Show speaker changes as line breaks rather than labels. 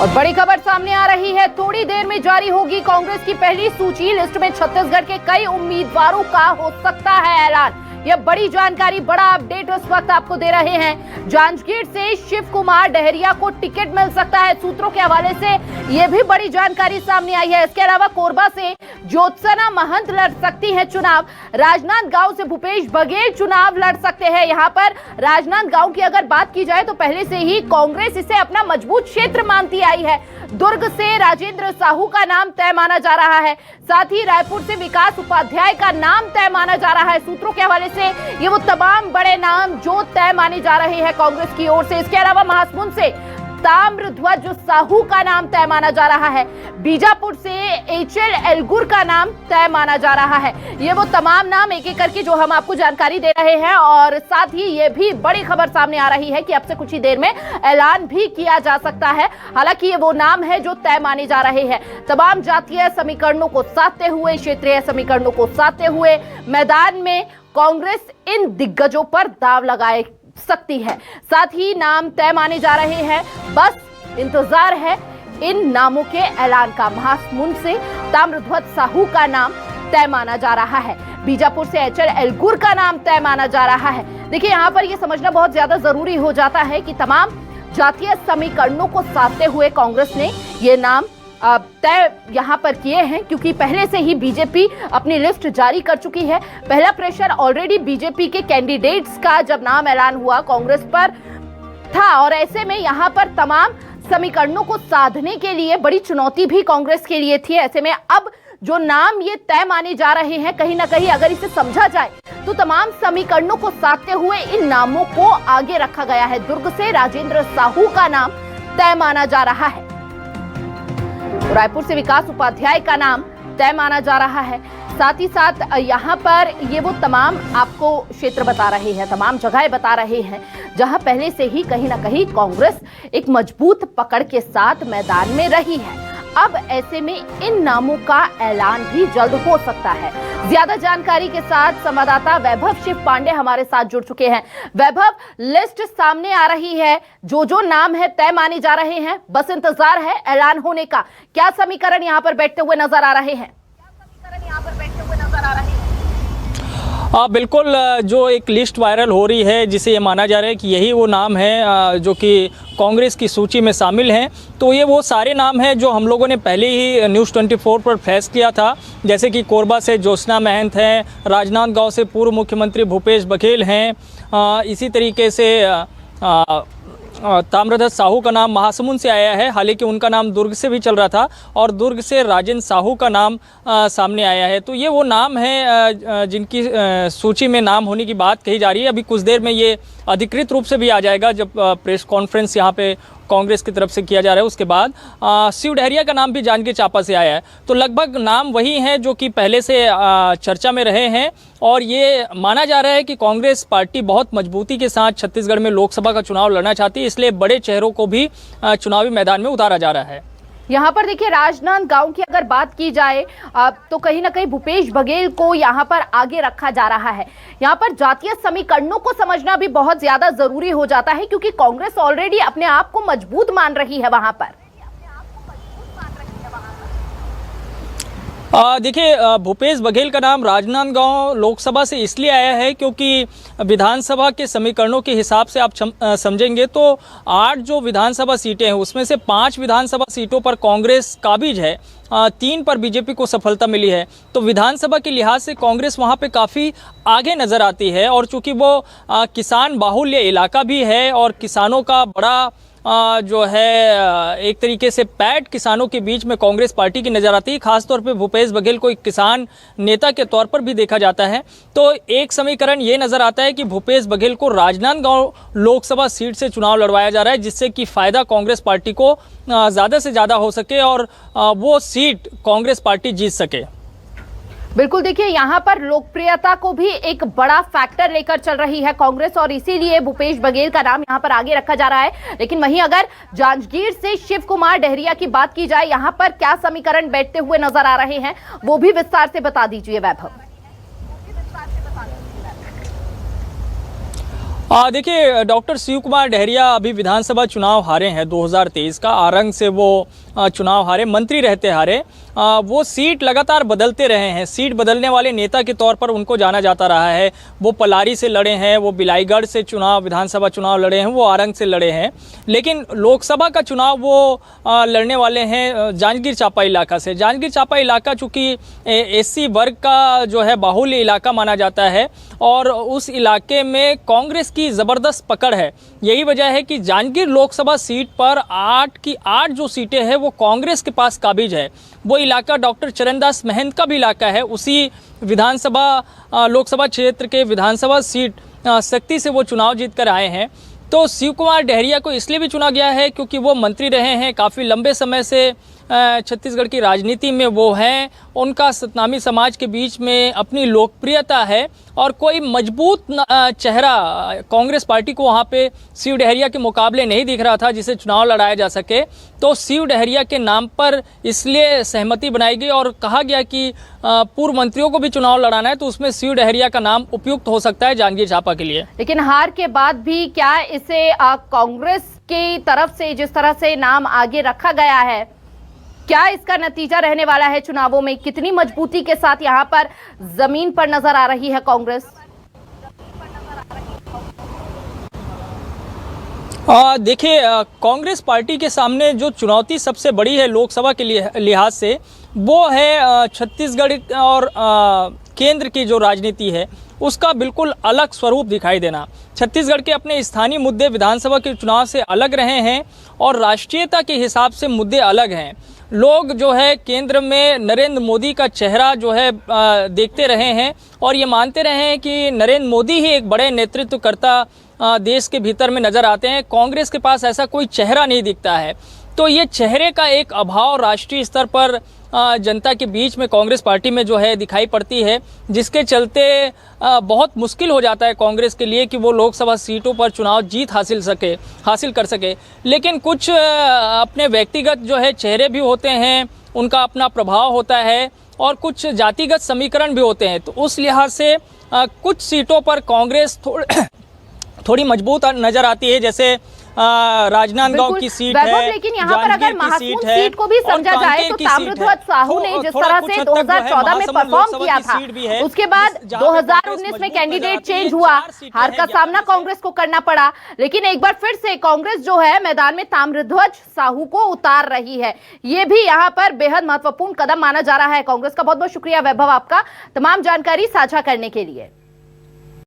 और बड़ी खबर सामने आ रही है, थोड़ी देर में जारी होगी कांग्रेस की पहली सूची। लिस्ट में छत्तीसगढ़ के कई उम्मीदवारों का हो सकता है ऐलान। यह बड़ी जानकारी, बड़ा अपडेट इस वक्त आपको दे रहे हैं। जांजगीर से शिव कुमार डहरिया को टिकट मिल सकता है, सूत्रों के हवाले से यह भी बड़ी जानकारी सामने आई है। इसके अलावा कोरबा से ज्योत्सना महंत लड़ सकती है चुनाव। राजनांदगांव से भूपेश बघेल चुनाव लड़ सकते हैं। यहाँ पर राजनांदगांव की अगर बात की जाए तो पहले से ही कांग्रेस इसे अपना मजबूत क्षेत्र मानती आई है। दुर्ग से राजेंद्र साहू का नाम तय माना जा रहा है, साथ ही रायपुर से विकास उपाध्याय का नाम तय माना जा रहा है। सूत्रों के हवाले से ये वो तमाम बड़े नाम जो तय माने जा रहे हैं कांग्रेस की ओर से। इसके अलावा महासमुंद से ताम्रध्वज साहू का नाम तय माना जा रहा है। बीजापुर से एचएल एलगुर का नाम तय माना जा रहा है। ये वो तमाम नाम एक एक करके जो हम आपको जानकारी दे रहे हैं। और साथ ही ये भी बड़ी खबर सामने आ रही है कि अब से कुछ ही देर में ऐलान भी किया जा सकता है। हालांकि ये वो नाम है जो तय माने जा रहे हैं। तमाम जातीय समीकरणों को साधते हुए, क्षेत्रीय समीकरणों को साधते हुए मैदान में कांग्रेस इन दिग्गजों पर दांव लगाए सकती है। साथ ही नाम तय माने जा रहे हैं, बस इंतजार है इन नामों के ऐलान का। महासमुंद से ताम्रध्वज साहू का नाम तय माना जा रहा है। बीजापुर से एचएल एलगुर का नाम तय माना जा रहा है। देखिए, यहाँ पर यह समझना बहुत ज्यादा जरूरी हो जाता है कि तमाम जातीय समीकरणों को साधते हुए कांग्रेस ने ये नाम तय यहाँ पर किए हैं, क्योंकि पहले से ही बीजेपी अपनी लिस्ट जारी कर चुकी है। पहला प्रेशर ऑलरेडी बीजेपी के कैंडिडेट्स का जब नाम ऐलान हुआ कांग्रेस पर था, और ऐसे में यहाँ पर तमाम समीकरणों को साधने के लिए बड़ी चुनौती भी कांग्रेस के लिए थी। ऐसे में अब जो नाम ये तय माने जा रहे हैं, कहीं ना कहीं अगर इसे समझा जाए तो तमाम समीकरणों को साधते हुए इन नामों को आगे रखा गया है। दुर्ग से राजेंद्र साहू का नाम तय माना जा रहा है। रायपुर से विकास उपाध्याय का नाम तय माना जा रहा है। साथ ही साथ यहाँ पर ये वो तमाम आपको क्षेत्र बता रहे हैं, तमाम जगहें बता रहे हैं जहां पहले से ही कहीं ना कहीं कांग्रेस एक मजबूत पकड़ के साथ मैदान में रही है। अब ऐसे में इन नामों का ऐलान भी जल्द हो सकता है। ज्यादा जानकारी के साथ संवाददाता वैभव शिव पांडे हमारे साथ जुड़ चुके हैं। वैभव, लिस्ट सामने आ रही है, जो नाम है तय माने जा रहे हैं, बस इंतजार है ऐलान होने का। क्या समीकरण यहाँ पर बैठते हुए नजर आ रहे हैं?
बिल्कुल, जो एक लिस्ट वायरल हो रही है जिसे ये माना जा रहा है कि यही वो नाम है जो कि कांग्रेस की सूची में शामिल हैं, तो ये वो सारे नाम हैं जो हम लोगों ने पहले ही न्यूज़ 24 पर फ्लैश किया था। जैसे कि कोरबा से ज्योत्सना महंत हैं, राजनांदगांव से पूर्व मुख्यमंत्री भूपेश बघेल हैं, इसी तरीके से ताम्रध्वज साहू का नाम महासमुंद से आया है। हालांकि उनका नाम दुर्ग से भी चल रहा था, और दुर्ग से राजेंद्र साहू का नाम सामने आया है। तो ये वो नाम है जिनकी सूची में नाम होने की बात कही जा रही है। अभी कुछ देर में ये अधिकृत रूप से भी आ जाएगा, जब प्रेस कॉन्फ्रेंस यहाँ पे कांग्रेस की तरफ से किया जा रहा है। उसके बाद शिव डहरिया का नाम भी जांजगीर चांपा से आया है। तो लगभग नाम वही हैं जो कि पहले से चर्चा में रहे हैं, और ये माना जा रहा है कि कांग्रेस पार्टी बहुत मजबूती के साथ छत्तीसगढ़ में लोकसभा का चुनाव लड़ना चाहती है, इसलिए बड़े चेहरों को भी चुनावी मैदान में उतारा जा रहा है।
यहाँ पर देखिए, राजनांदगांव की अगर बात की जाए तो कहीं ना कहीं भूपेश बघेल को यहाँ पर आगे रखा जा रहा है। यहाँ पर जातीय समीकरणों को समझना भी बहुत ज्यादा जरूरी हो जाता है, क्योंकि कांग्रेस ऑलरेडी अपने आप को मजबूत मान रही है वहां पर।
देखिए, भूपेश बघेल का नाम राजनांदगांव लोकसभा से इसलिए आया है क्योंकि विधानसभा के समीकरणों के हिसाब से आप समझेंगे तो 8 जो विधानसभा सीटें हैं उसमें से 5 विधानसभा सीटों पर कांग्रेस काबिज है, 3 पर बीजेपी को सफलता मिली है। तो विधानसभा के लिहाज से कांग्रेस वहां पे काफ़ी आगे नज़र आती है, और चूंकि वो किसान बाहुल्य इलाका भी है और किसानों का बड़ा जो है एक तरीके से पैठ किसानों के बीच में कांग्रेस पार्टी की नज़र आती है। खासतौर पे भूपेश बघेल को एक किसान नेता के तौर पर भी देखा जाता है। तो एक समीकरण ये नज़र आता है कि भूपेश बघेल को राजनांदगांव लोकसभा सीट से चुनाव लड़वाया जा रहा है, जिससे कि फ़ायदा कांग्रेस पार्टी को ज़्यादा से ज़्यादा हो सके और वो सीट कांग्रेस पार्टी जीत सके।
बिल्कुल, देखिए यहाँ पर लोकप्रियता को भी एक बड़ा फैक्टर लेकर चल रही है कांग्रेस, और इसीलिए भूपेश बघेल का नाम यहाँ पर आगे रखा जा रहा है। लेकिन वहीं अगर जांजगीर से शिव कुमार डहरिया की बात की जाए, यहाँ पर क्या समीकरण बैठते हुए नजर आ रहे हैं, वो भी विस्तार से बता दीजिए वैभव।
देखिए, डॉक्टर शिव कुमार डहरिया अभी विधानसभा चुनाव हारे हैं 2023 का। आरंग से वो चुनाव हारे, मंत्री रहते हारे। वो सीट लगातार बदलते रहे हैं, सीट बदलने वाले नेता के तौर पर उनको जाना जाता रहा है। वो पलारी से लड़े हैं, वो बिलाईगढ़ से विधानसभा चुनाव लड़े हैं, वो आरंग से लड़े हैं। लेकिन लोकसभा का चुनाव वो लड़ने वाले हैं जांजगीर चांपा इलाका से। जांजगीर चांपा इलाका चूँकि एससी वर्ग का जो है बाहुल्य इलाका माना जाता है और उस इलाके में कांग्रेस की ज़बरदस्त पकड़ है। यही वजह है कि जांजगीर लोकसभा सीट पर 8 की 8 जो सीटें हैं वो कांग्रेस के पास काबिज है। वो इलाका डॉक्टर चरणदास महंत का भी इलाका है। उसी विधानसभा लोकसभा क्षेत्र के विधानसभा सीट शक्ति से वो चुनाव जीत कर आए हैं। तो शिव कुमार डहरिया को इसलिए भी चुना गया है क्योंकि वो मंत्री रहे हैं, काफ़ी लंबे समय से छत्तीसगढ़ की राजनीति में वो हैं। उनका सतनामी समाज के बीच में अपनी लोकप्रियता है और कोई मजबूत चेहरा कांग्रेस पार्टी को वहाँ पे शिव डहरिया के मुकाबले नहीं दिख रहा था जिसे चुनाव लड़ाया जा सके। तो शिव डहरिया के नाम पर इसलिए सहमति बनाई गई और कहा गया कि पूर्व मंत्रियों को भी चुनाव लड़ाना है तो उसमें शिव डहरिया का नाम उपयुक्त हो सकता है जांजगीर चांपा के लिए।
लेकिन हार के बाद भी क्या इसे कांग्रेस की तरफ से जिस तरह से नाम आगे रखा गया है, क्या इसका नतीजा रहने वाला है चुनावों में? कितनी मजबूती के साथ यहां पर जमीन पर नजर आ रही है कांग्रेस?
देखिए, कांग्रेस पार्टी के सामने जो चुनौती सबसे बड़ी है लोकसभा के लिहाज से वो है छत्तीसगढ़ और केंद्र की जो राजनीति है उसका बिल्कुल अलग स्वरूप दिखाई देना। छत्तीसगढ़ के अपने स्थानीय मुद्दे विधानसभा के चुनाव से अलग रहे हैं और राष्ट्रीयता के हिसाब से मुद्दे अलग हैं। लोग जो है केंद्र में नरेंद्र मोदी का चेहरा जो है देखते रहे हैं और ये मानते रहे हैं कि नरेंद्र मोदी ही एक बड़े नेतृत्वकर्ता देश के भीतर में नज़र आते हैं। कांग्रेस के पास ऐसा कोई चेहरा नहीं दिखता है। तो ये चेहरे का एक अभाव राष्ट्रीय स्तर पर जनता के बीच में कांग्रेस पार्टी में जो है दिखाई पड़ती है, जिसके चलते बहुत मुश्किल हो जाता है कांग्रेस के लिए कि वो लोकसभा सीटों पर चुनाव जीत हासिल कर सके। लेकिन कुछ अपने व्यक्तिगत जो है चेहरे भी होते हैं, उनका अपना प्रभाव होता है और कुछ जातिगत समीकरण भी होते हैं। तो उस लिहाज से कुछ सीटों पर कांग्रेस थोड़ी मजबूत नजर आती है, जैसे राजनांदगांव की सीट है,
लेकिन यहाँ पर अगर महासमुंद सीट को भी समझा जाए तो ताम्रध्वज साहू ने जिस तरह से 2014 में परफॉर्म किया था, उसके बाद 2019 में कैंडिडेट चेंज हुआ, हार का सामना कांग्रेस को करना पड़ा। लेकिन एक बार फिर से कांग्रेस जो है मैदान में ताम्रध्वज साहू को उतार रही है। ये भी यहाँ पर बेहद महत्वपूर्ण कदम माना जा रहा है कांग्रेस का। बहुत बहुत शुक्रिया वैभव आपका तमाम जानकारी साझा करने के लिए।